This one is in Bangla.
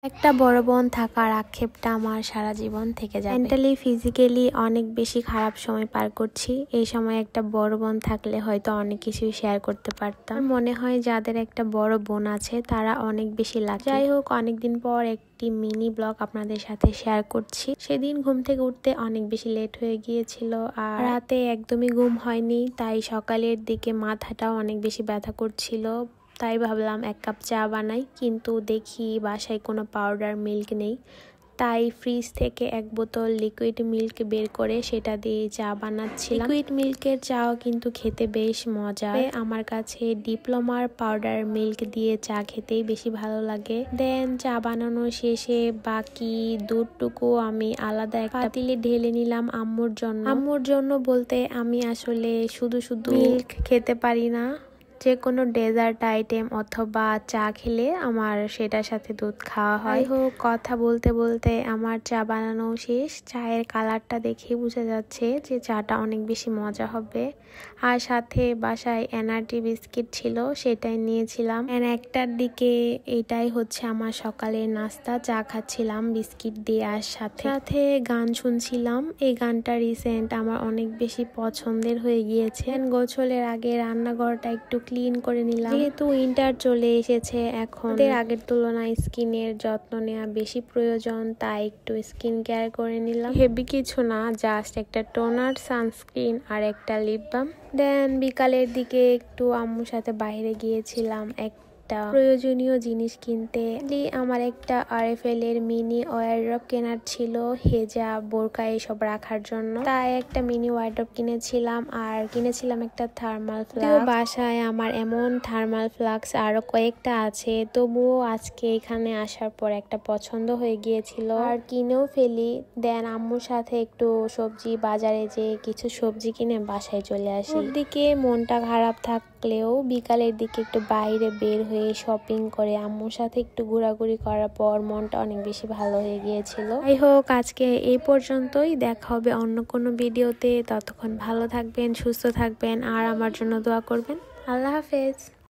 একটা বড় বোন থাকার আক্ষেপটা আমার সারা জীবন থেকে যাবে। মেন্টালি ফিজিক্যালি অনেক বেশি খারাপ সময় পার করছি। এই সময় একটা বড় বোন থাকলে হয়তো অনেক কিছুই শেয়ার করতে পারতাম। মনে হয় যাদের একটা বড় বোন আছে তারা অনেক বেশি লাকি। যাই হোক, অনেকদিন পর একটি মিনি ব্লগ আপনাদের সাথে শেয়ার করছি। সেদিন ঘুম থেকে উঠতে অনেক বেশি লেট হয়ে গিয়েছিল আর রাতে একদমই ঘুম হয়নি, তাই সকালের দিকে মাথাটাও অনেক বেশি ব্যথা করছিল। তাই ভাবলাম এক কাপ চা বানাই, কিন্তু দেখি বাসায় কোনো পাউডার মিল্ক নেই। তাই ফ্রিজ থেকে এক বোতল লিকুইড মিল্ক বের করে সেটা দিয়ে চা বানাচ্ছিলাম। লিকুইড মিল্কের চাও কিন্তু খেতে বেশ মজা। আমার কাছে ডিপ্লোমার পাউডার মিল্ক দিয়ে চা খেতেই বেশি ভালো লাগে। দেন চা বানানো শেষে বাকি দুধটুকু আমি আলাদা একটা পাতিলে ঢেলে নিলাম আম্মুর জন্য। আম্মুর জন্য বলতে আমি আসলে শুধু মিল্ক খেতে পারি না। যে কোনো ডেজার্ট আইটেম অথবা চা খেলে আমার সেটার সাথে দুধ খাওয়া হয়। হোক, কথা বলতে বলতে আমার চা বানানো শেষ। চায়ের কালারটা দেখে বোঝা যাচ্ছে যে চাটা অনেক বেশি মজা হবে। আর সাথে বাসায় এনার্জি বিস্কিট ছিল, সেটাই নিয়েছিলাম। একটার দিকে এটাই হচ্ছে আমার সকালের নাস্তা। চা খাচ্ছিলাম বিস্কিট দিয়ে আর সাথে গান শুনছিলাম। এই গানটা রিসেন্ট আমার অনেক বেশি পছন্দের হয়ে গিয়েছে। গোসলের আগে রান্নাঘরটা একটু ক্লিন করে নিলাম, যেহেতু উইন্টার চলে এসেছে। এখন আগের তুলনায় স্কিনের যত্ন নেওয়া বেশি প্রয়োজন, তাই একটু স্কিন কেয়ার করে নিলাম। হেভি কিছু না, জাস্ট একটা টোনার, সানস্ক্রিন আর একটা লিপ বাম। দেন বিকালের দিকে একটু আম্মুর সাথে বাইরে গিয়েছিলাম প্রয়োজনীয় জিনিস কিনতে। আমার একটা RFL এর মিনি ওয়ারড্রপ কেনার ছিল, হেজা বোরকা এসব রাখার জন্য। তাই একটা মিনি ওয়ারড্রপ কিনেছিলাম আর কিনেছিলাম একটা থার্মাল ফ্লাস্ক। বাসায় আমার এমন থার্মাল ফ্লাস্ক আরো কয়েকটা আছে, তবুও আজকে এখানে আসার পর একটা পছন্দ হয়ে গিয়েছিল আর কিনেও ফেলি। দেন আম্মুর সাথে একটু সবজি বাজারে যে কিছু সবজি কিনে বাসায় চলে আসি। দিকে মনটা খারাপ থাকলেও বিকালের দিকে একটু বাইরে বের হয়ে শপিং করে আম্মুর সাথে একটু ঘোরাঘুরি করার পর মনটা অনেক বেশি ভালো হয়ে গিয়েছিল। যাই হোক, আজকে এই পর্যন্তই। দেখা হবে অন্য কোনো ভিডিওতে। ততক্ষণ ভালো থাকবেন, সুস্থ থাকবেন আর আমার জন্য দোয়া করবেন। আল্লাহ হাফেজ।